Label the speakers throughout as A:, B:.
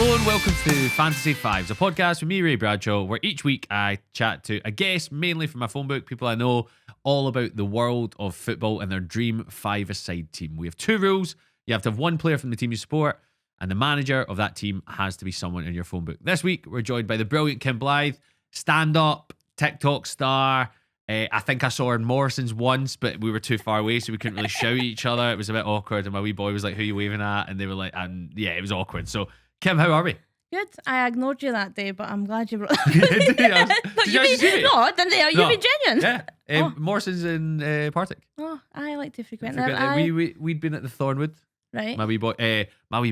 A: Hello and welcome to Fantasy Fives, a podcast with me, Ray Bradshaw, where each week I chat to a guest, mainly from my phone book, people I know, all about the world of football and their dream five-a-side team. We have two rules. You have to have one player from the team you support, and the manager of that team has to be someone in your phone book. This week, we're joined by the brilliant Kim Blythe, stand-up, TikTok star. I think I her in Morrison's once, but we were too far away, so we couldn't really shout at each other. It was a bit awkward, and my wee boy was like, "Who are you waving at?" And they were like, and yeah, it was awkward. So, Kim, how are we?
B: Good. I ignored you that day, but I'm glad you brought that.
A: Did you actually see me?
B: No, I didn't. You've been genuine.
A: Yeah. Morrison's in Partick.
B: Oh, I like to frequent that.
A: We'd been at the Thornwood.
B: Right.
A: My wee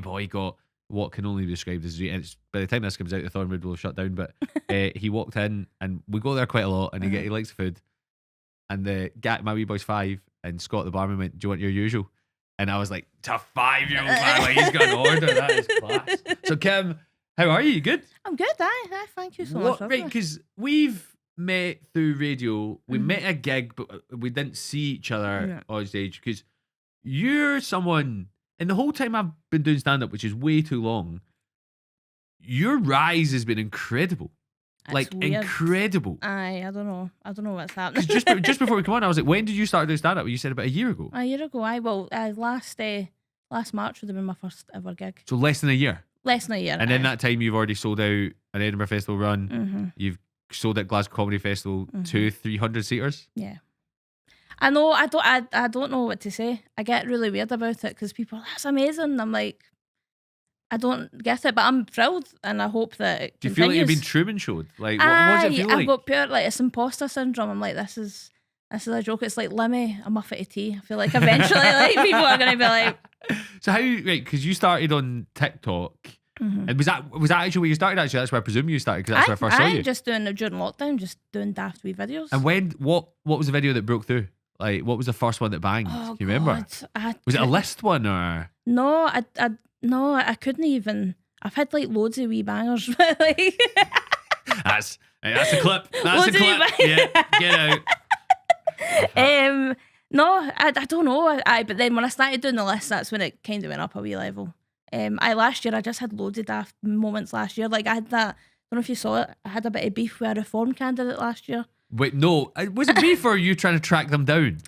A: boy got what can only be described as, and it's, by the time this comes out, the Thornwood will shut down. But he walked in, and we go there quite a lot, and he likes the food. And my wee boy's 5, and Scott the barman went, "Do you want your usual?" And I was like, "To a 5-year-old man, like, he's got an order. That is class." So Kim, how are you? You good?
B: I'm good. I thank you so much.
A: Right, because we've met through radio. We met at a gig, but we didn't see each other on stage because you're someone. And the whole time I've been doing stand-up, which is way too long, your rise has been incredible.
B: That's weird.
A: Incredible.
B: I don't know what's happening.
A: just before we come on, I was like, when did you start doing stand-up? You said about a year ago.
B: A year ago. Last March would have been my first ever gig.
A: So less than a year.
B: Less than a year.
A: And in that time, you've already sold out an Edinburgh Festival run.
B: Mm-hmm.
A: You've sold out Glasgow Comedy Festival, 200-300 seaters.
B: Yeah. I know. I don't know what to say. I get really weird about it because people are like, "That's amazing." I'm like, I don't get it, but I'm thrilled, and I hope that it
A: Do you
B: continues.
A: feel like you've been Truman showed? Like, what does it feel like?
B: I've got pure it's imposter syndrome. I'm like, this is a joke. It's like Lemmy, a muffet of tea. I feel like eventually, like, people are going to be like.
A: So how? Right, because you started on TikTok, and was that actually where you started? Actually, that's where I presume you started because that's where I first saw you.
B: Just doing during lockdown, just doing daft wee videos.
A: And what was the video that broke through? Like, what was the first one that banged?
B: Oh,
A: Do you remember? Was it a list one or?
B: No, I couldn't even. I've had like loads of wee bangers. Like,
A: that's a clip. That's a clip. Yeah, get out.
B: No, I don't know. But then when I started doing the list, that's when it kind of went up a wee level. Last year I just had loads of daft moments last year. Like I had that. I don't know if you saw it. I had a bit of beef with a reform candidate last year.
A: Wait, no. Was it beef or you trying to track them down?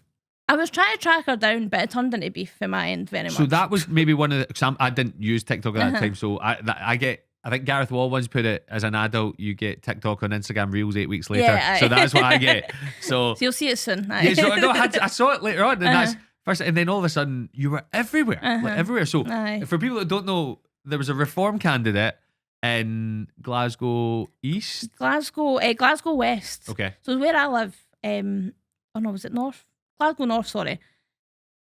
B: I was trying to track her down, but it turned into beef in my end very much.
A: So that was maybe one of the. I didn't use TikTok at that time, so I think Gareth Wall once put it, as an adult, you get TikTok on Instagram Reels 8 weeks later.
B: Yeah,
A: so that's what I get. So
B: you'll see it soon.
A: Yeah, so I saw it later on, and that's first. And then all of a sudden, you were everywhere, like everywhere. So for people that don't know, there was a reform candidate in Glasgow East,
B: Glasgow West.
A: Okay,
B: so where I live. Was it North? Glasgow North, sorry.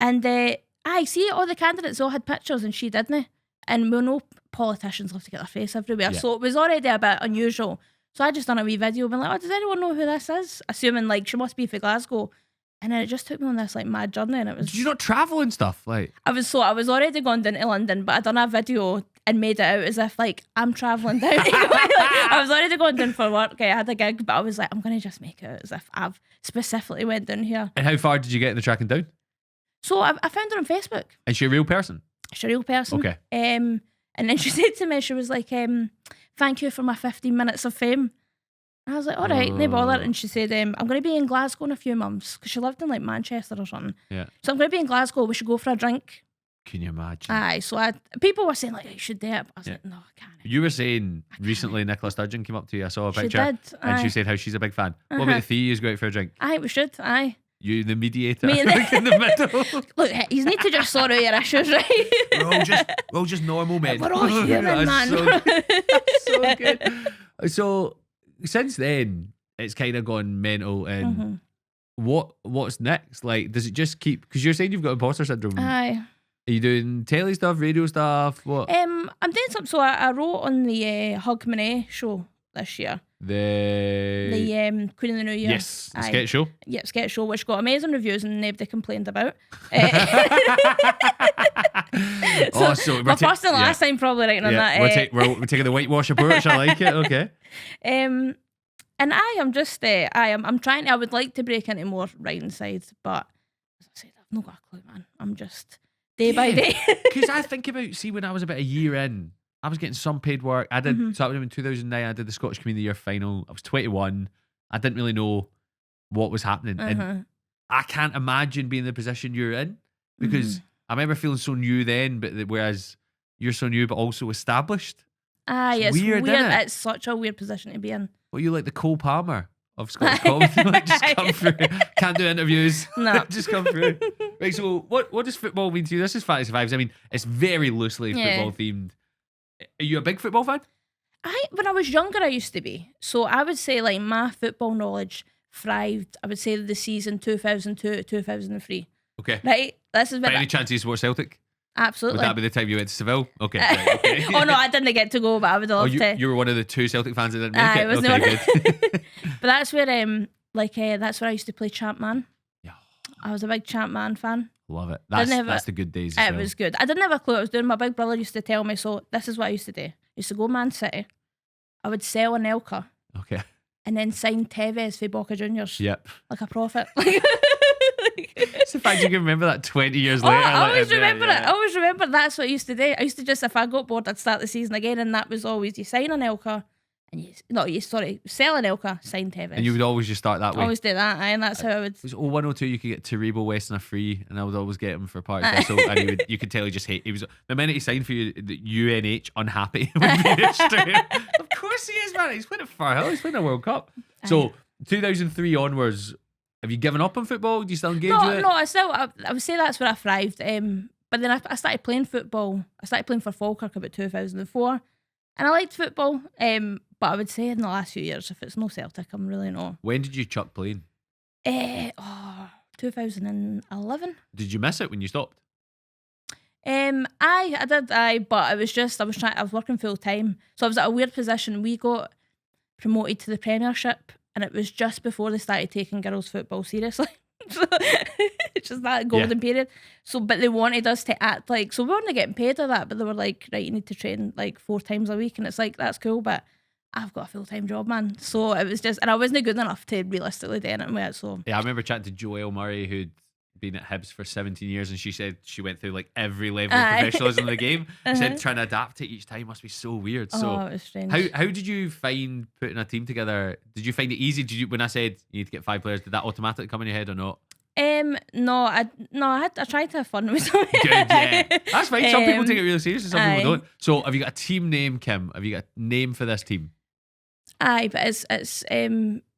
B: And I see all the candidates all had pictures and she didn't. And we know politicians love to get their face everywhere. Yeah. So it was already a bit unusual. So I just done a wee video being like, "Oh, does anyone know who this is?" Assuming like she must be for Glasgow. And then it just took me on this like mad journey, and it was.
A: Did you not travel and stuff? Like
B: I was already going down to London, but I done a video and made it out as if like I'm travelling down. I was already going down for work. I had a gig, but I was like, I'm gonna just make it out as if I've specifically went down here.
A: And how far did you get in the tracking down?
B: So I found her on Facebook.
A: Is she a real person?
B: She's a real person.
A: Okay.
B: And then she said to me, she was like, "Thank you for my 15 minutes of fame." I was like, "All right, no bother." And she said, "I'm going to be in Glasgow in a few months," because she lived in like Manchester or something.
A: Yeah.
B: So I'm going to be in Glasgow. We should go for a drink.
A: Can you imagine?
B: Aye. So people were saying like, "You should do it." I was like, "No, I can't."
A: You were saying recently Nicola Sturgeon came up to you. I saw a picture.
B: She did.
A: And she said how she's a big fan. What about the three of you go out for a drink?
B: Aye, we should. Aye.
A: You, the mediator,
B: Me and
A: in the middle.
B: Look, you need to just sort out your issues, right?
A: We're all just normal men.
B: We're all human, man.
A: So good. So since then, it's kind of gone mental. And what's next? Like, does it just keep? Because you're saying you've got imposter syndrome.
B: Aye.
A: Are you doing telly stuff, radio stuff? What?
B: I'm doing something. So I wrote on the Hug Monet show this year.
A: The
B: Queen of the New Year.
A: Yes, the sketch show.
B: Yep, sketch show, which got amazing reviews and nobody complained about. So my first and last time probably writing on that.
A: We're taking the whitewash approach. I like it. Okay.
B: And I'm trying. I would like to break into more writing side, but as I said, I've not got a clue, man. I'm just day by day.
A: Because I think about, see, when I was about a year in, I was getting some paid work. I did, so that was in 2009, I did the Scottish Community Year final. I was 21. I didn't really know what was happening. And I can't imagine being in the position you're in, because I remember feeling so new then, but whereas you're so new but also established.
B: It's weird.
A: Isn't it?
B: It's such a weird position to be in.
A: Well, you like the Cole Palmer of Scottish comedy. Like, just come through. Can't do interviews.
B: No.
A: Just come through. Right, so what does football mean to you? This is Fantasy Fives. I mean, it's very loosely football themed. Are you a big football fan?
B: When I was younger, I used to be. So I would say like my football knowledge thrived, I would say, the season 2002 to 2003.
A: Okay.
B: Right? This is when
A: By any chance you support Celtic?
B: Absolutely.
A: Would that be the time you went to Seville? Okay. Right, okay.
B: Oh no, I didn't get to go, but I would love to.
A: You were one of the 2 Celtic fans that didn't make it?
B: It was
A: okay, good.
B: But that's where that's where I used to play Champ Man.
A: Yeah.
B: I was a big Champ Man fan.
A: Love it. That's the good days as
B: It
A: well.
B: was good. I didn't have a clue what I was doing. My big brother used to tell me, so this is what I used to do. I used to go Man City. I would sell Anelka.
A: Okay.
B: And then sign Tevez for Boca Juniors.
A: Yep.
B: Like a prophet.
A: It's the fact you can remember that 20 years later.
B: I always remember it. I always remember that's what I used to do. I used to just, if I got bored, I'd start the season again, and that was always you sign Anelka, and sell Anelka, sign Tevez.
A: And you would always just start that way.
B: Always do that, and that's how I would.
A: It was 0102, you could get Taribo West on a free, and I would always get him for Park Thistle, and you could tell he just hate. He was the minute he signed for you, the UNH unhappy would be straight. Of course he is, man. He's winning Farhill. He's winning a World Cup. So 2003 onwards, have you given up on football? Do you still engage with it?
B: No, I would say that's where I thrived. But then I started playing football. I started playing for Falkirk about 2004, and I liked football. But I would say in the last few years, if it's no Celtic, I'm really not.
A: When did you chuck playing?
B: 2011.
A: Did you miss it when you stopped?
B: I did, but I was working full time, so I was at a weird position. We got promoted to the Premiership, and it was just before they started taking girls' football seriously. So it's just that golden period. So, but they wanted us to act like, so we weren't getting paid for that, but they were like, right, you need to train like 4 times a week, and it's like, that's cool, but I've got a full-time job, man. So it was just, and I wasn't good enough to realistically do anything with it. So
A: yeah, I remember chatting to Joelle Murray, who'd been at Hibs for 17 years, and she said she went through like every level of professionalism in the game. She said trying to adapt to each time must be so weird. So
B: it was strange.
A: How did you find putting a team together? Did you find it easy? When I said you need to get 5 players, did that automatically come in your head or not?
B: No, I tried to have fun with it.
A: Good, yeah. That's fine. Some people take it really seriously, some people don't. So have you got a team name, Kim? Have you got a name for this team?
B: But it's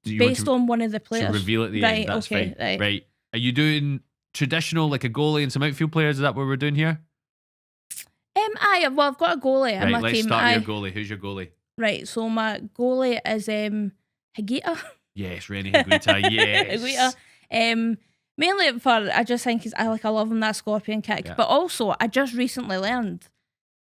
B: based on one of the players.
A: So reveal at the end. That's fine. Right. Are you doing traditional, like a goalie and some outfield players? Is that what we're doing here?
B: Well, I've got a goalie in my
A: let's
B: team.
A: Start your goalie. Who's your goalie?
B: Right, so my goalie is Higuita.
A: Yes, Rennie Higuita. Yes.
B: Higuita. Mainly I just think I love him, that scorpion kick. Yeah. But also, I just recently learned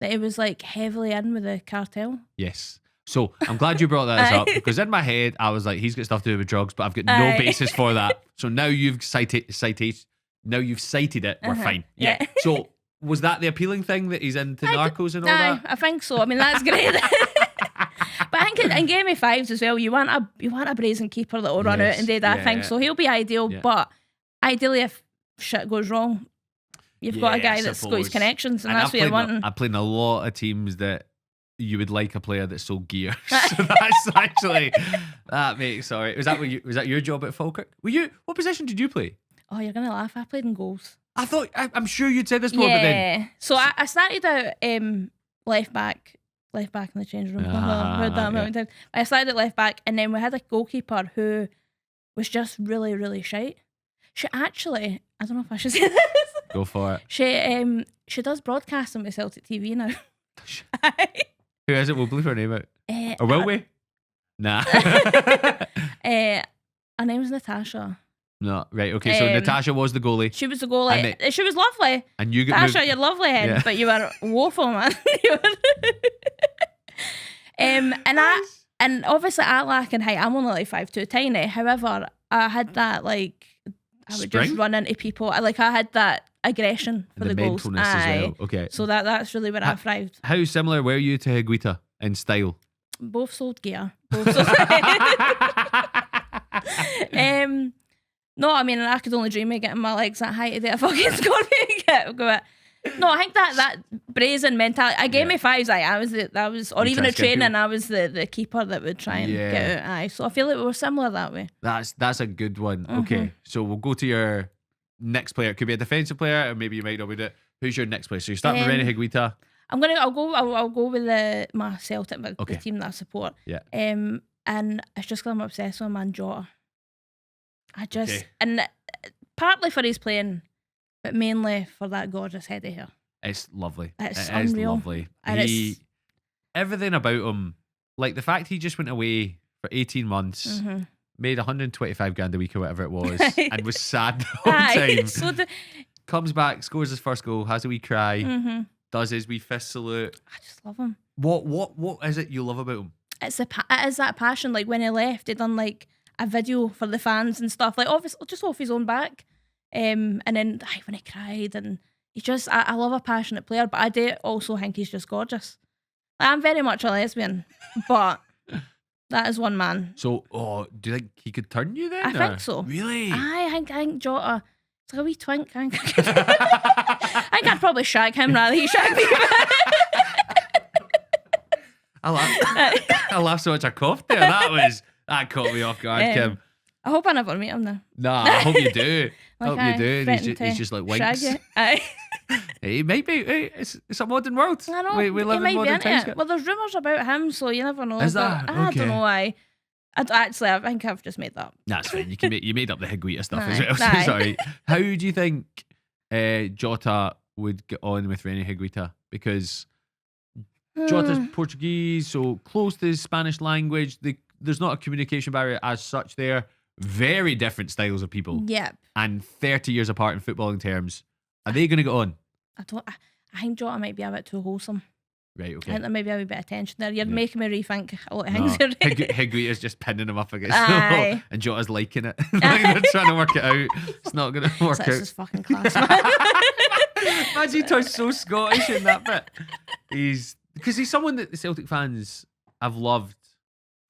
B: that he was like heavily in with the cartel.
A: Yes. So I'm glad you brought that up, because in my head I was like, he's got stuff to do with drugs, but I've got no basis for that. So now you've cited it. We're fine. Yeah. So was that the appealing thing, that he's into narcos and all that?
B: I think so. I mean, that's great. But I think in Game of Fives as well, you want a brazen keeper that will run out and do that thing. So he'll be ideal. Yeah. But ideally, if shit goes wrong, you've got a guy that's got his connections, and that's what you're wanting.
A: I played in a lot of teams that you would like a player that sold gear. So that's actually that makes sorry. Was that your job at Falkirk? What position did you play?
B: Oh, you're gonna laugh. I played in goals.
A: I'm sure you'd said this before, but then
B: so I started out left back in the change room. I started at left back, and then we had a goalkeeper who was just really, really shite. She actually, I don't know if I should say this.
A: Go for it.
B: She does broadcasting with Celtic TV now.
A: Who is it? We'll bleep her name out. Or will we? Nah.
B: Her name's Natasha.
A: No, right, okay. So Natasha was the goalie.
B: She was the goalie. She was lovely.
A: And you got
B: Natasha, you're lovely, but you were woeful, man. And obviously I lack in height. I'm only like 5'2", tiny. However, I had that I would just run into people. I had that aggression for the goals.
A: Mentalness as well. Okay.
B: So that's really where I thrived.
A: How similar were you to Higuita in style?
B: Both sold gear. No, I mean, I could only dream of getting my legs that high to do a fucking scorpion kick. No, I think that brazen mentality. I gave me fives. I was or
A: You
B: even
A: try
B: a
A: to scare
B: training.
A: people?
B: I was the keeper that would try and get out. Aye, so I feel like we were similar that way.
A: That's a good one. Okay, so we'll go to your next player. It could be a defensive player, or maybe you might not be it. Who's your next player? So you start with Rennie Higuita.
B: I'll go with my Celtic, the
A: Okay.
B: team that I support.
A: Yeah.
B: And it's just because I'm obsessed with man Jota.
A: Okay.
B: And partly for his playing, but mainly for that gorgeous head of hair.
A: It's lovely.
B: It's
A: It is
B: unreal.
A: lovely.
B: And
A: Everything about him, like the fact he just went away for 18 months, made 125 grand a week or whatever it was, and was sad the whole time.
B: So
A: Comes back, scores his first goal, has a wee cry, does his wee fist salute.
B: I just love him.
A: What is it you love about him?
B: It is that passion. Like when he left, he done like a video for the fans and stuff. Like obviously just off his own back. And then when he cried, and he just I love a passionate player, but I do also think he's just gorgeous. Like, I'm very much a lesbian, but that is one man.
A: So, do you think he could turn you then?
B: I think so.
A: Really?
B: I think Jota. It's like a wee twink. I think I'd probably shag him rather than he shag me.
A: I laughed so much I coughed there. That caught me off guard, Kim.
B: I hope I never meet him now.
A: Nah, I hope you do. I
B: Like,
A: hope you do. And
B: threatened
A: he's just like winks.
B: shag you. Aye.
A: He might be. It's a modern world.
B: I know.
A: We
B: he
A: live in
B: might be
A: modern
B: into
A: times.
B: it. Well, there's rumours about him, so you never know.
A: Is
B: but
A: that?
B: I
A: Okay.
B: don't know why. I think I've just made that up.
A: That's fine. You made up the Higuita stuff as
B: Aye.
A: well. So
B: Aye.
A: sorry. How do you think Jota would get on with Rennie Higuita? Because Jota's Portuguese, so close to the Spanish language. There's not a communication barrier as such there. Very different styles of people.
B: Yep.
A: And 30 years apart in footballing terms. Are they going to get on?
B: I think Jota might be a bit too wholesome.
A: Right,
B: I
A: okay.
B: think there may be a wee bit of tension there. You're
A: Yeah.
B: making me rethink a lot of
A: No.
B: things.
A: Higuita's just pinning him up against
B: Aye.
A: and Jota's liking it. Like they're trying to work it out. It's not going to work
B: That's
A: out.
B: just fucking class, man.
A: Imagine he turns so Scottish in that bit. Because he's someone that the Celtic fans have loved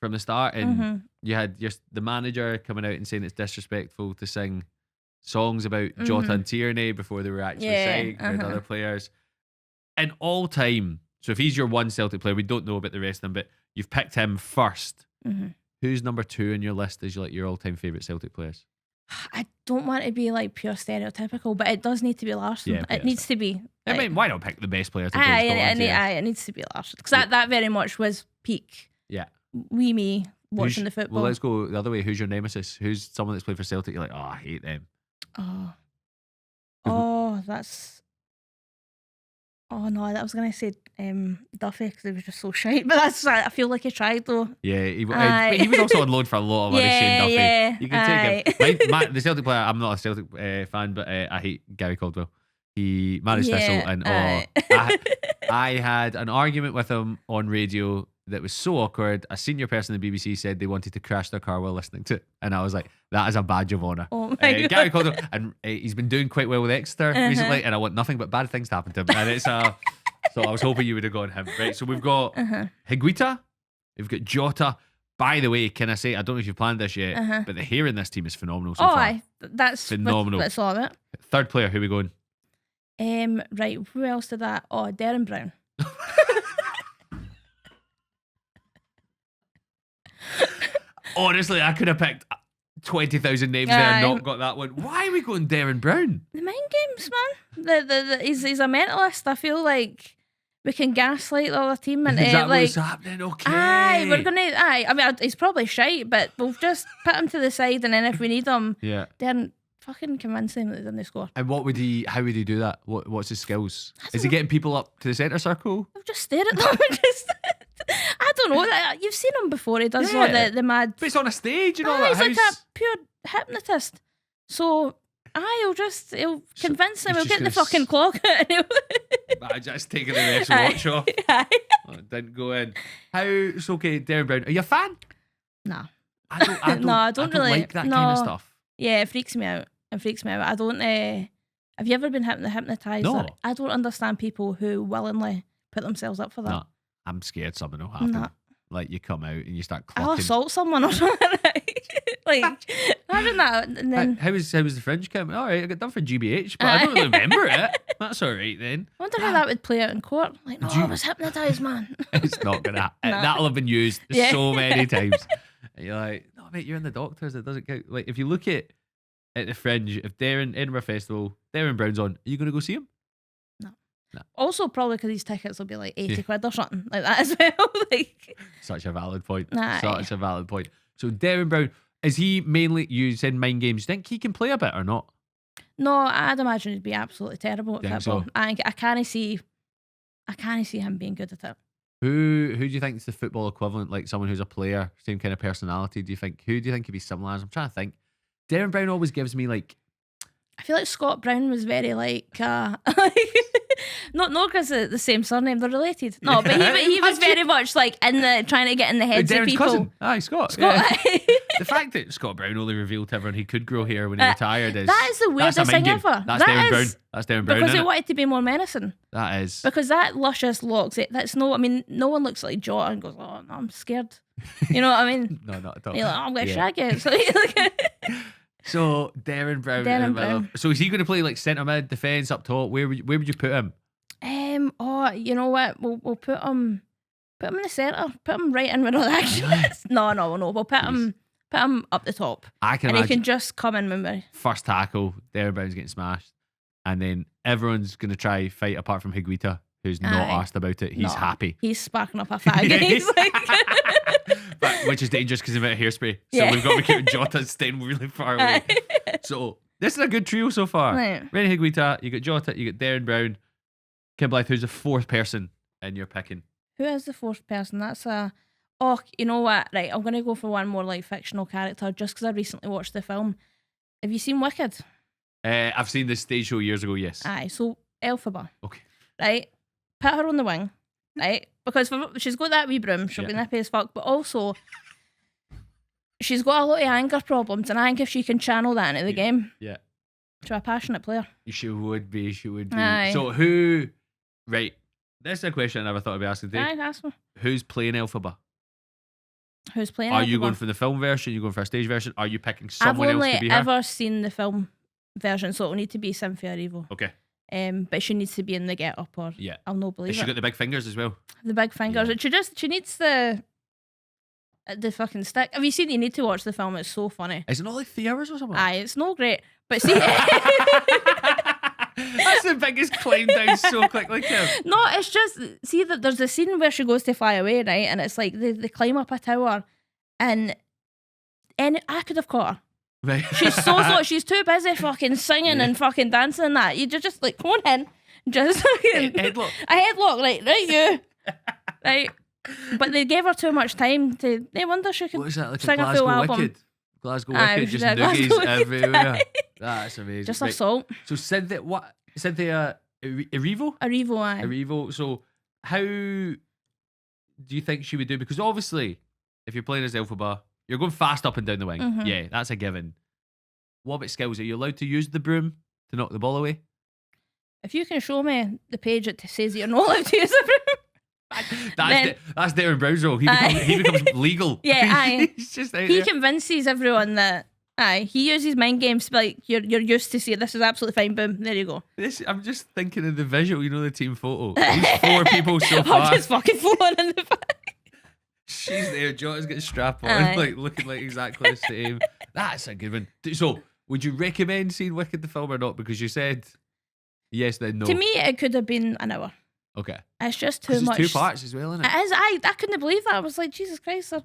A: from the start, and you had the manager coming out and saying it's disrespectful to sing songs about Jota and Tierney before they were actually signed. We had other players. In all time, so if he's your one Celtic player, we don't know about the rest of them, but you've picked him first. Who's number 2 on your list as your all-time favourite Celtic players?
B: I don't want to be like pure stereotypical, but it does need to be Larsson.
A: Yeah,
B: It needs to be.
A: I mean, why not pick the best player to play in Scotland?
B: It needs to be Larsson. Because that very much was peak.
A: Yeah.
B: Wee me watching the football.
A: Well, let's go the other way. Who's your nemesis? Who's someone that's played for Celtic? You're like, I hate them.
B: That's. Oh no, I was gonna say Duffy because he was just so shite. But I feel like he tried though.
A: Yeah, but he was also on loan for a lot of money. Shane Duffy.
B: Yeah,
A: You can take him. The Celtic player. I'm not a Celtic fan, but I hate Gary Caldwell. He managed Thistle, and I had an argument with him on radio that was so awkward. A senior person in the BBC said they wanted to crash their car while listening to it, and I was like, that is a badge of honour.
B: Oh my God.
A: Gary Caldwell, and he's been doing quite well with Exeter recently, and I want nothing but bad things to happen to him. And it's so I was hoping you would have gone him. Right, so we've got Higuita, we've got Jota. By the way, can I say, I don't know if you've planned this yet, but the hair in this team is phenomenal so far.
B: That's
A: phenomenal.
B: That's all of it.
A: Third player, who are we going?
B: Right, who else did that? Oh, Darren Brown.
A: Honestly, I could have picked 20,000 names there and not got that one. Why are we going Darren Brown?
B: The mind games, man. He's a mentalist. I feel like we can gaslight the other team and
A: Is that
B: like
A: what's happening? Okay.
B: Aye, we're gonna. Aye, I mean, he's probably shite, but we'll just put him to the side, and then if we need him, then fucking convince him that they're gonna score.
A: And how would he do that? What's his skills? Is he getting people up to the centre circle?
B: I'll just stare at them and just. I don't know. You've seen him before. He does all the mad.
A: But it's on a stage and all that.
B: He's like a pure hypnotist. So he'll convince him. He'll get the fucking clock out.
A: I just taking the ref's watch off.
B: Aye.
A: Oh, it didn't go in. It's okay, Darren Brown. Are you a fan?
B: Nah.
A: I don't
B: really
A: like that kind of stuff.
B: Yeah, it freaks me out. I don't. Have you ever been hypnotised?
A: No.
B: I don't understand people who willingly put themselves up for that.
A: No, I'm scared something will happen.
B: No.
A: Like you come out and you start
B: I'll
A: clocking.
B: assault someone or something. Like, imagine that. And then
A: How was the fringe, Kim? All right, I got done for GBH, but I don't really remember it. That's all right then.
B: I wonder how that would play out in court. Like, no, I was hypnotised, man.
A: It's not gonna.
B: No.
A: That'll have been used
B: Yeah.
A: so many times. And you're like, no, mate, you're in the doctors. It doesn't count. Like, if you look at the fringe, if Edinburgh Festival, Darren Brown's on, are you going to go see him? No.
B: Also, probably because these tickets will be like 80 quid or something like that as well. Like,
A: Such a valid point.
B: Aye.
A: Such a valid point. So Darren Brown, is he mainly, you said mind games, do you think he can play a bit or not?
B: no, I'd imagine he'd be absolutely terrible at
A: Think
B: football.
A: so?
B: I can't see him being good at it.
A: Who do you think is the football equivalent, like someone who's a player, same kind of personality? Who do you think could be similar? I'm trying to think. Darren Brown always gives me like,
B: I feel like Scott Brown was very like, not because the same surname, they're related. No, but he was very much like trying to get in the heads of
A: Darren's
B: people.
A: cousin. Aye, Scott.
B: Scott,
A: Yeah. The fact that Scott Brown only revealed to everyone he could grow hair when he retired is
B: that is the weirdest
A: that's a mind
B: thing
A: game.
B: ever.
A: That's
B: That
A: Darren Brown.
B: is-
A: That's Darren Brown.
B: because he
A: Innit?
B: wanted to be more menacing.
A: That is.
B: Because that luscious locks, that's no. I mean, no one looks like Jota and goes, "Oh no, I'm scared." You know what I mean?
A: No, not at all.
B: You're like, "Oh, I'm gonna
A: Yeah.
B: shag it." So, like,
A: So Darren Brown.
B: Darren Brown.
A: So is he going to play like centre mid, defence, up top? Where would you put him?
B: oh, you know what? We'll put him in the centre. Put him right in where all the action is. No. We'll put him up the top,
A: I can
B: and he
A: imagine
B: can just come in with me.
A: first tackle, Darren Brown's getting smashed, and then everyone's going to try fight apart from Higuita, who's not
B: Aye.
A: asked about it. He's
B: No.
A: happy.
B: He's sparking up a fag. And he's like,
A: But, which is dangerous because of a hairspray. So
B: Yeah.
A: we've got to keep Jota staying really far away. So this is a good trio so far.
B: Right.
A: Rennie Higuita, you got Jota, you got Darren Brown, Kim Blythe, who's the fourth person in your picking.
B: Who is the fourth person? That's oh, you know what? Right, I'm gonna go for one more like fictional character just because I recently watched the film. Have you seen Wicked?
A: I've seen this stage show years ago, yes.
B: Aye, so Elphaba.
A: Okay.
B: Right, put her on the wing, right? Because she's got that wee broom, she'll be
A: Yeah.
B: nippy as fuck, but also she's got a lot of anger problems, and I think if she can channel that into the game,
A: Yeah.
B: she's a passionate player.
A: She would be.
B: Aye.
A: So who, right, this is a question I never thought I'd be asking today.
B: Aye, ask me.
A: Who's playing Elphaba?
B: Who's playing
A: Are you
B: Elphaba?
A: going for the film version? Are you going for a stage version? Are you picking
B: I've
A: someone else
B: only
A: to be her?
B: ever seen the film version, so it'll need to be Cynthia Erivo.
A: Okay.
B: But she needs to be in the get up, or
A: Yeah.
B: I'll not believe
A: Has she
B: it.
A: got the big fingers as well?
B: The big fingers.
A: Yeah.
B: She needs the fucking stick. Have you seen? You need to watch the film. It's so funny.
A: Is it not like 3 hours or something?
B: Aye, it's no great, but see,
A: That's the biggest climb down so quickly, Kim.
B: no, it's just see that there's a scene where she goes to fly away, right, and it's like they climb up a tower, and I could have caught her.
A: Right.
B: She's so slow. She's too busy fucking singing and fucking dancing and that. You're just like, come on in, just fucking
A: Headlock.
B: a headlock, right you, right. But they gave her too much time to. No wonder she could
A: What is that, like a
B: sing a full
A: Glasgow
B: album.
A: Wicked? Glasgow
B: Aye,
A: Wicked,
B: she's
A: just
B: a Glasgow
A: noogies
B: Wicked.
A: everywhere. That's amazing.
B: Just
A: Right.
B: assault.
A: So Cynthia Erivo?
B: Erivo, aye.
A: Erivo. So how do you think she would do? Because obviously, if you're playing as Elphaba, you're going fast up and down the wing.
B: Mhm.
A: Yeah, that's a given. What about skills? Are you allowed to use the broom to knock the ball away?
B: If you can show me the page that says that you're not allowed to use the broom,
A: That's Darren Brown's role. He
B: Aye.
A: becomes legal.
B: Yeah, aye.
A: He's just out
B: he
A: there.
B: convinces everyone that he uses mind games to be like you're used to see this is absolutely fine. Boom, there you go.
A: I'm just thinking of the visual, the team photo. These 4 people so
B: I'm
A: far.
B: just fucking falling in the back.
A: She's there. Jota's got a strap on,
B: Aye.
A: like looking like exactly the same. That's a good one. So, would you recommend seeing Wicked the film or not? Because you said yes, then no.
B: To me, it could have been an hour.
A: Okay.
B: It's just too
A: 'Cause
B: much.
A: it's 2 parts as well, isn't it?
B: It is. I couldn't believe that. I was like, Jesus Christ, they're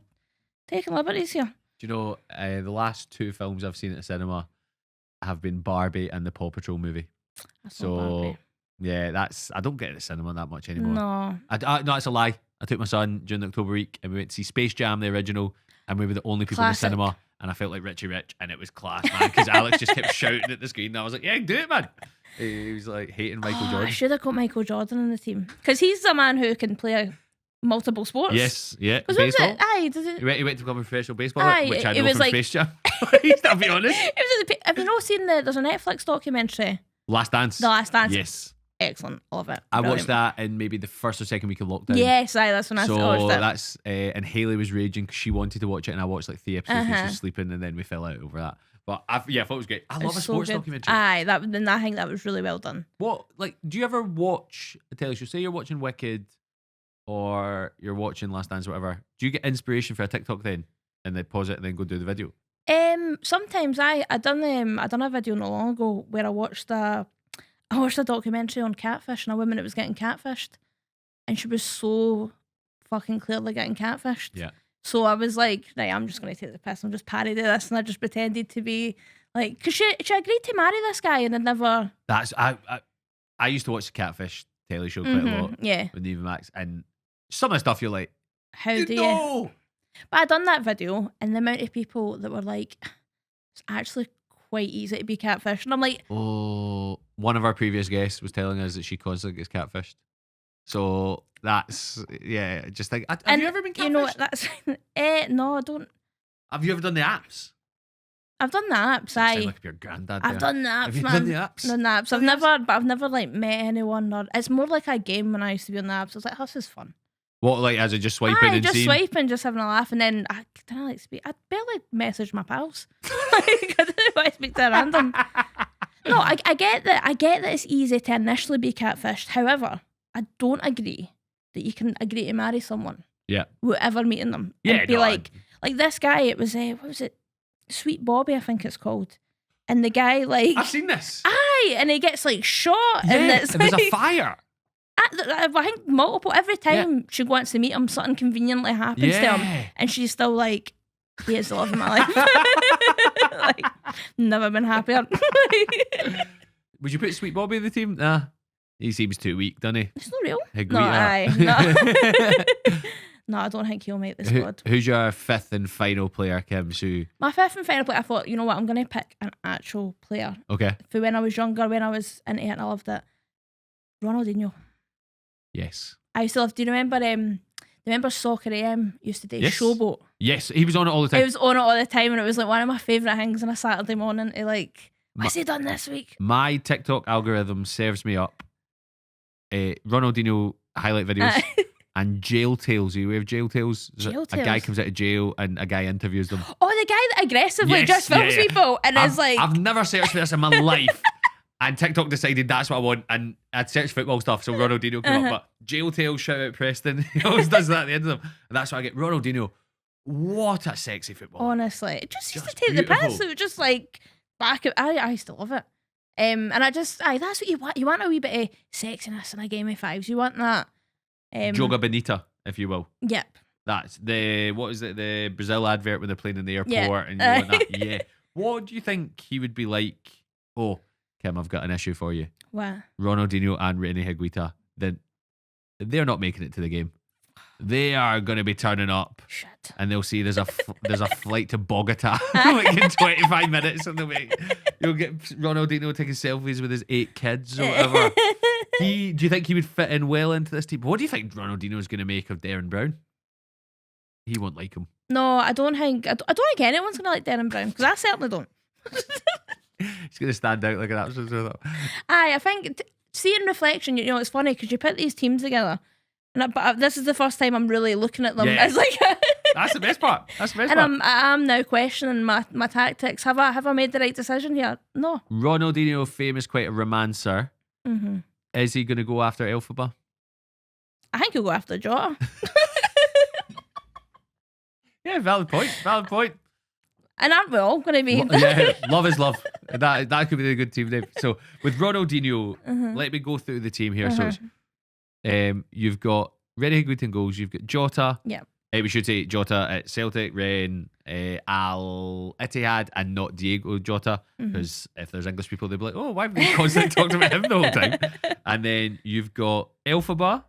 B: taking liberties here.
A: Do you know the last 2 films I've seen at the cinema have been Barbie and the Paw Patrol movie.
B: That's
A: So
B: not Barbie.
A: yeah, I don't get to the cinema that much anymore.
B: No.
A: No, it's a lie. I took my son during the October week and we went to see Space Jam, the original, and we were the only people
B: Classic.
A: in the cinema. And I felt like Richie Rich, and it was class, man. Because Alex just kept shouting at the screen, and I was like, "Yeah, do it, man." He was like hating Michael
B: I
A: Jordan.
B: should have got Michael Jordan in the team because he's the man who can play multiple sports.
A: Yes, yeah,
B: 'Cause what was
A: baseball.
B: it? Aye, does it?
A: He went to become a professional baseballer,
B: Aye,
A: which I
B: it
A: know
B: was
A: from
B: like-
A: Space Jam. I'll be honest.
B: It was at the, have you not seen there's a Netflix documentary,
A: Last Dance.
B: The Last Dance?
A: Yes.
B: excellent. Love it.
A: I
B: Brilliant.
A: watched that in maybe the first or second week of lockdown.
B: Yes, that's when I watched it.
A: That's and Hayley was raging because she wanted to watch it, and I watched like 3 episodes when she was sleeping, and then we fell out over that. But I thought it was great. I love a sports documentary.
B: Aye, I think that was really well done.
A: What, like, do you ever watch a telly show? Say you're watching Wicked or you're watching Last Dance or whatever. Do you get inspiration for a TikTok then? And then pause it and then go do the video?
B: Sometimes I done a video not long ago where I watched a documentary on catfish and a woman that was getting catfished, and she was so fucking clearly getting catfished.
A: Yeah.
B: So I was like, right, I'm just going to take the piss. I'm just parodying this, and I just pretended to be like, because she agreed to marry this guy, and I never.
A: I used to watch the Catfish telly show quite a lot.
B: Yeah.
A: With Neva Max, and some of the stuff you're like,
B: how do you? But I done that video, and the amount of people that were like, it's actually quite easy to be catfished, and I'm like,
A: oh, one of our previous guests was telling us that she constantly gets catfished. So that's just like, have you ever been catfished?
B: You know what? That's no, I don't.
A: Have you ever done the apps?
B: I've done the apps.
A: I sound like your granddad.
B: I've done the apps.
A: Have you
B: man.
A: done the apps?
B: Done the apps. I've never like met anyone. Or it's more like a game when I used to be on the apps. I was like, oh, this is fun.
A: What, like, as it just swiping and
B: just
A: seeing?
B: swiping, just having a laugh, and then I didn't like speak. I barely message my pals. Like, I didn't want to speak to a random. No, I get that. I get that it's easy to initially be catfished. However, I don't agree that you can agree to marry someone.
A: Yeah.
B: Without meeting them.
A: Yeah.
B: And be like this guy. It was what was it? Sweet Bobby, I think it's called. And the guy, like,
A: I've seen this.
B: Aye, and he gets like shot.
A: Yeah,
B: and it's
A: there's
B: like,
A: a fire.
B: I think multiple. Every time she wants to meet him, something conveniently happens to him, and she's still like, he is the love of my life. Like, never been happier.
A: Would you put Sweet Bobby in the team? Nah, he seems too weak, doesn't he?
B: It's not real.
A: Higuita.
B: No, aye, no. No, I don't think he'll make the squad.
A: Who's your fifth and final player, Kim?
B: My fifth and final player, I thought, you know what, I'm going to pick an actual player.
A: Okay.
B: For when I was younger, when I was into it and I loved it. Ronaldinho.
A: Yes.
B: I used to love, do you remember Soccer AM used to do Showboat?
A: Yes, he was on it all the time.
B: He was on it all the time, and it was like one of my favourite things on a Saturday morning to like, what's he done this week?
A: My TikTok algorithm serves me up Ronaldinho highlight videos. And jail tales. Are you aware of jail tales? A guy comes out of jail and a guy interviews them.
B: Oh, the guy that aggressively just films people and is like...
A: I've never searched for this in my life. And TikTok decided that's what I want. And I'd searched football stuff, so Ronaldinho came up. But jail tales, shout out Preston. He always does that at the end of them. And that's why I get Ronaldinho. What a sexy football.
B: Honestly. It just used to take the piss. It was just like... I used to love it. And that's what you want. You want a wee bit of sexiness in a game of fives. You want that.
A: Joga Bonita, if you will.
B: Yep.
A: That's the Brazil advert when they're playing in the airport and you want that. Yeah. What do you think he would be like? Oh, Kim, I've got an issue for you.
B: What?
A: Ronaldinho and Rene Higuita. They're not making it to the game. They are going to be turning up.
B: Shit.
A: And they'll see there's a flight to Bogota like in 25 minutes on the way. You'll get Ronaldinho taking selfies with his 8 kids or whatever. Do you think he would fit in well into this team? What do you think Ronaldinho's going to make of Darren Brown? He won't like him.
B: No, I don't think anyone's going to like Darren Brown, because I certainly don't.
A: He's going to stand out like an absolute.
B: Aye, I think seeing reflection, you know, it's funny because you put these teams together, but this is the first time I'm really looking at them.
A: Yeah.
B: It's like
A: That's the best part.
B: And I'm now questioning my tactics. Have I made the right decision here? No.
A: Ronaldinho, famous quite a romancer.
B: Mm-hmm.
A: Is he going to go after Elphaba?
B: I think he'll go after Jota.
A: Yeah, valid point.
B: And aren't we all going to be?
A: Yeah, love is love. That could be a good team name. So with Ronaldinho, let me go through the team here. So it's, you've got Rene Higuita in goals. You've got Jota.
B: Yeah.
A: We should say Jota at Celtic, Ren, Al Ittihad, and not Diego Jota, because if there's English people, they'll be like, oh, why have we constantly talked about him the whole time? And then you've got Elphaba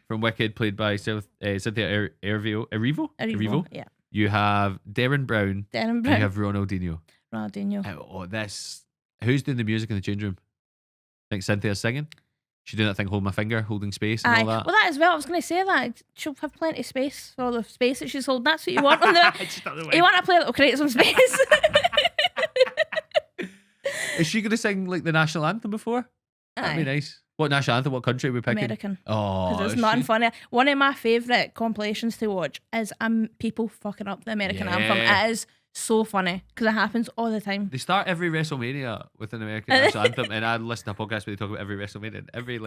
A: from Wicked, played by Cynthia Erivo. Yeah. You have Darren Brown. And you have Ronaldinho. Who's doing the music in the change room? I think Cynthia's singing. She's doing that thing, hold my finger, holding space and all that.
B: Well, that as well. I was going to say that. She'll have plenty of space for all the space that she's holding. That's what you want on the... You want a player that will create some space.
A: Is she going to sing like the national anthem before? That'd be nice. What national anthem? What country are we picking?
B: American.
A: Oh,
B: Because there's nothing funny. One of my favourite compilations to watch is people fucking up the American anthem. It is so funny because it happens all the time.
A: They start every WrestleMania with an American national anthem, and I listen to a podcast where they talk about every WrestleMania. And every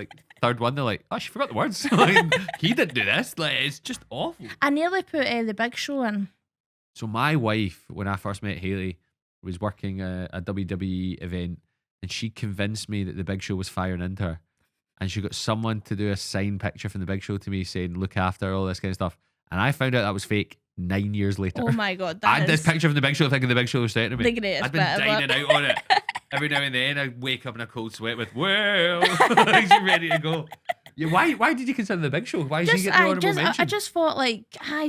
A: third one, they're like, "Oh, she forgot the words. He didn't do this. It's just awful."
B: I nearly put the Big Show in.
A: So my wife, when I first met Hayley, was working a WWE event, and she convinced me that the Big Show was firing into her. And she got someone to do a signed picture from the Big Show to me saying, look after all this kind of stuff. And I found out that was fake 9 years later.
B: Oh my God.
A: I had this picture from the Big Show thinking the Big Show was threatening me.
B: The greatest
A: I'd been dining out on it. Every now and then I'd wake up in a cold sweat with, well, she's ready to go. Yeah, why did you consider the Big Show? Why did he get the honourable mention?
B: I just thought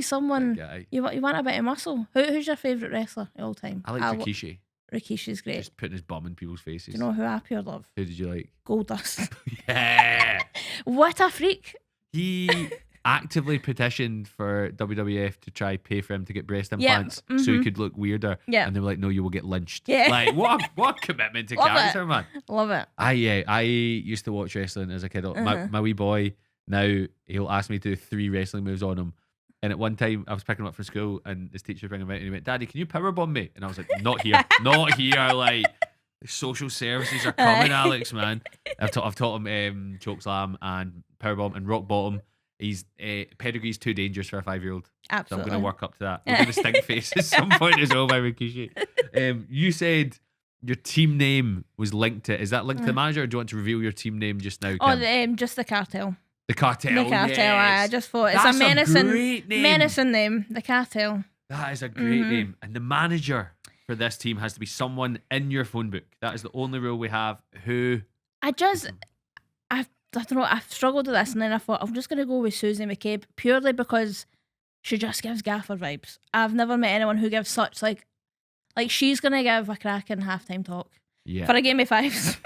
B: someone, you want a bit of muscle. Who's your favourite wrestler of all time?
A: I like Rikishi.
B: Rikishi's great.
A: Just putting his bum in people's faces.
B: Do you know who I pure love?
A: Who did you like?
B: Goldust.
A: Yeah.
B: What a freak.
A: He actively petitioned for WWF to try pay for him to get breast implants so he could look weirder. Yeah. And they were like, no, you will get lynched. Yeah. Like, what a commitment to character, man.
B: Love it.
A: I used to watch wrestling as a kid. My wee boy, now he'll ask me to do 3 wrestling moves on him. And at one time, I was picking him up from school, and his teacher bring him out, and he went, "Daddy, can you powerbomb me?" And I was like, "Not here, not here." Like, the social services are coming, Alex, man. I've taught him chokeslam and powerbomb and rock bottom. He's pedigree's too dangerous for a 5-year-old.
B: Absolutely.
A: So I'm going to work up to that. We're going to stink face at some point as well by Rikishi. You said your team name was linked to it. Is that linked to the manager, or do you want to reveal your team name just now, Kim?
B: Oh, just the Cartel.
A: The Cartel.
B: The Cartel.
A: Yes.
B: I just thought
A: That's
B: it's a
A: great name.
B: menacing name. The Cartel.
A: That is a great name. And the manager for this team has to be someone in your phone book. That is the only rule we have. Who?
B: I don't know. I've struggled with this, and then I thought I'm just going to go with Susie McCabe purely because she just gives gaffer vibes. I've never met anyone who gives such like she's going to give a cracking halftime talk for a game of fives.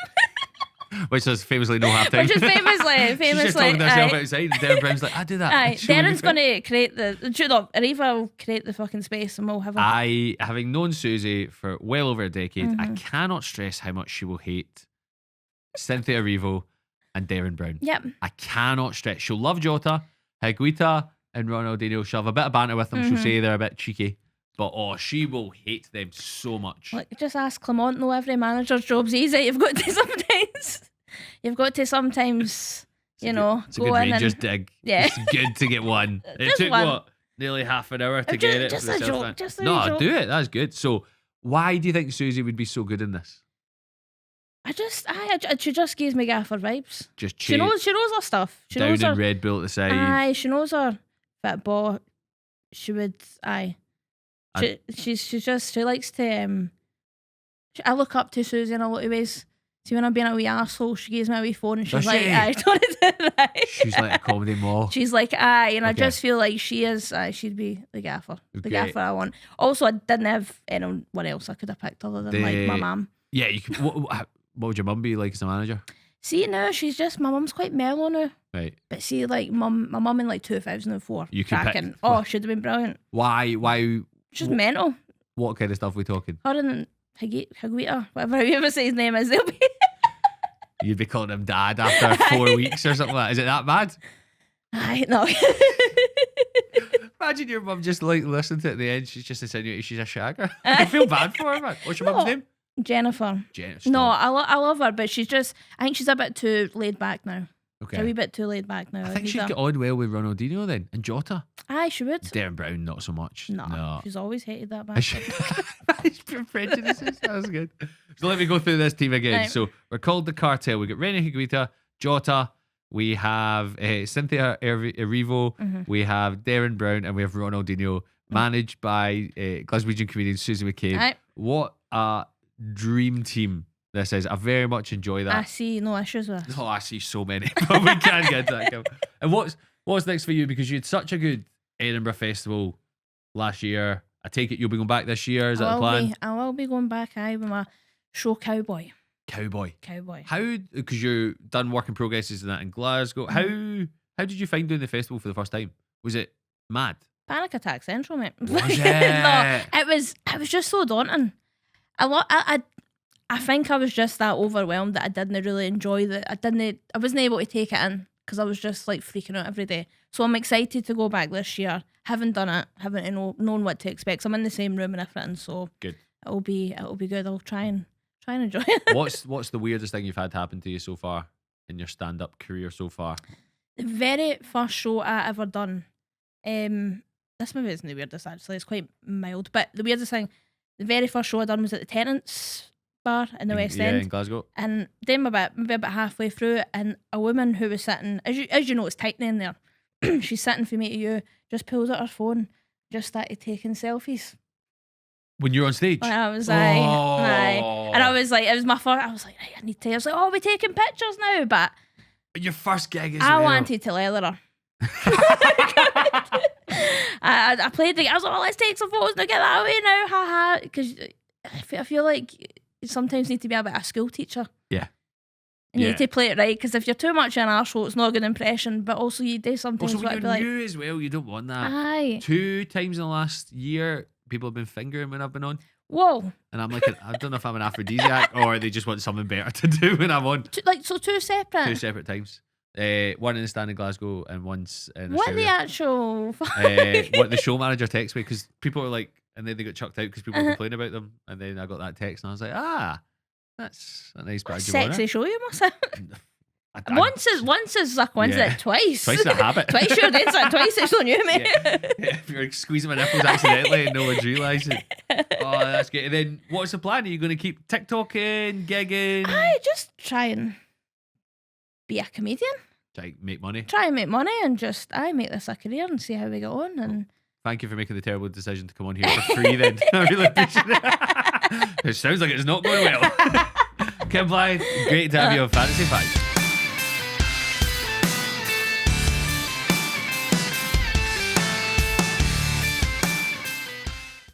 A: Which is famously no halftime.
B: Which is famously.
A: She's just talking to herself outside, and Darren Brown's like, I do that.
B: Aye, Darren's going to create Ariva will create the fucking space, and we'll have
A: having known Susie for well over a decade, I cannot stress how much she will hate Cynthia Erivo and Darren Brown.
B: Yep.
A: I cannot stress. She'll love Jota, Higuita, and Ronaldinho. She'll have a bit of banter with them. She'll say they're a bit cheeky. But she will hate them so much.
B: Like, just ask Clement. No, every manager's job's easy. You've got to sometimes, go
A: good
B: in
A: Rangers
B: and
A: dig.
B: Yeah.
A: It's good to get one. It took
B: one.
A: nearly half an hour to get it.
B: Just a joke.
A: No, do it. That's good. So, why do you think Susie would be so good in this?
B: She just gives me gaffer vibes. She knows her stuff. She
A: down
B: knows her
A: in Red Bull at the side.
B: Aye, she knows her football. She would. Aye. She likes to. I look up to Susie in a lot of ways. See, when I'm being a wee arsehole, she gives me a wee phone and she's like, aye, don't do that.
A: She's like a comedy mall.
B: She's like, aye, and I just feel like she is, she'd be the gaffer. The gaffer I want. Also, I didn't have anyone else I could have picked other than my mum.
A: Yeah, you could. What would your mum be like as a manager?
B: See, now my mum's quite mellow now.
A: Right.
B: But see, my mum in 2004.
A: You could
B: pick. Oh, she'd have been brilliant.
A: Why?
B: She's mental.
A: What kind of stuff are we talking?
B: Her and Higuita, whatever you ever say his name is, they'll be.
A: You'd be calling him dad after 4 weeks or something like that. Is it that bad?
B: Aye, no.
A: Imagine your mum just listening to it at the end. She's just insinuating she's a shagger. I feel bad for her, man. What's your mum's name?
B: Jennifer. No, I love her, but I think she's a bit too laid back now.
A: Okay.
B: She's a wee bit too laid back now.
A: I think she'd get on well with Ronaldinho then, and Jota.
B: Aye, she would.
A: Darren Brown, not so much.
B: No. She's always hated that bastard.
A: He's pure prejudices. That was good. So let me go through this team again. Right. So we're called the Cartel. We got Rene Higuita, Jota. We have Cynthia Erivo. We have Darren Brown, and we have Ronaldinho, managed by Glaswegian comedian Susie McCabe.
B: Right.
A: What a dream team this is. I very much enjoy that.
B: I see no issues with this.
A: Oh, I see so many, but we can't get to that. And what's next for you? Because you had such a good Edinburgh Festival last year. I take it you'll be going back this year. Is that the plan?
B: I will be going back. With my show Cowboy.
A: How? Because you've done work in progresses and that in Glasgow. How did you find doing the festival for the first time? Was it mad?
B: Panic attack central, mate.
A: Was it?
B: No, it was just so daunting. I think I was just that overwhelmed that I didn't really enjoy I wasn't able to take it in because I was just like freaking out every day. So I'm excited to go back this year. Haven't done it, haven't known what to expect. So I'm in the same room and everything, so
A: good.
B: It'll be good. I'll try and enjoy it.
A: What's the weirdest thing you've had happen to you so far in your stand-up career so far?
B: The very first show I ever done, this maybe isn't the weirdest actually, it's quite mild, but the weirdest thing, the very first show I done was at the Tenants Bar in the West End.
A: In Glasgow.
B: And then maybe about halfway through it, and a woman who was sitting, as you know, it's tight in there, she's sitting from me to you, just pulls out her phone, just started taking selfies.
A: When you're on stage?
B: And I was like, aye. And I was like, it was my first, I was like, I need to, I was like, oh, we're taking pictures now, but
A: your first gig as
B: I
A: well.
B: wanted to leather her. I played I was like, oh, let's take some photos now, get that away now, haha. Because I feel like you sometimes need to be a bit of a school teacher.
A: Yeah.
B: And you need to play it right, because if you're too much an arsehole, it's not a good impression, but also you do sometimes
A: Also, when
B: what
A: you're new as well, you don't want that.
B: Aye.
A: 2 times in the last year, people have been fingering when I've been on.
B: Whoa.
A: And I'm like, I don't know if I'm an aphrodisiac or they just want something better to do when I'm on.
B: Two separate?
A: 2 separate times. One in the stand in Glasgow and once in
B: What
A: Australia.
B: the actual...
A: What the show manager texted me, because people were like, and then they got chucked out because people were complaining about them. And then I got that text and I was like, that's a nice badge of honor.
B: Sexy show you must have. Once is a coincidence, twice.
A: Twice a habit.
B: Twice you're doing that, twice it's on you, mate.
A: Yeah. If you're squeezing my nipples accidentally and no one's realising. Oh, that's good. And then what's the plan? Are you going to keep TikToking, gigging?
B: I just try and be a comedian.
A: Try make money.
B: Try and make money and just make this a career and see how we get on. And
A: thank you for making the terrible decision to come on here for free then. I really appreciate it. It sounds like it's not going well. Kim Blythe, great to have you on Fantasy Fives.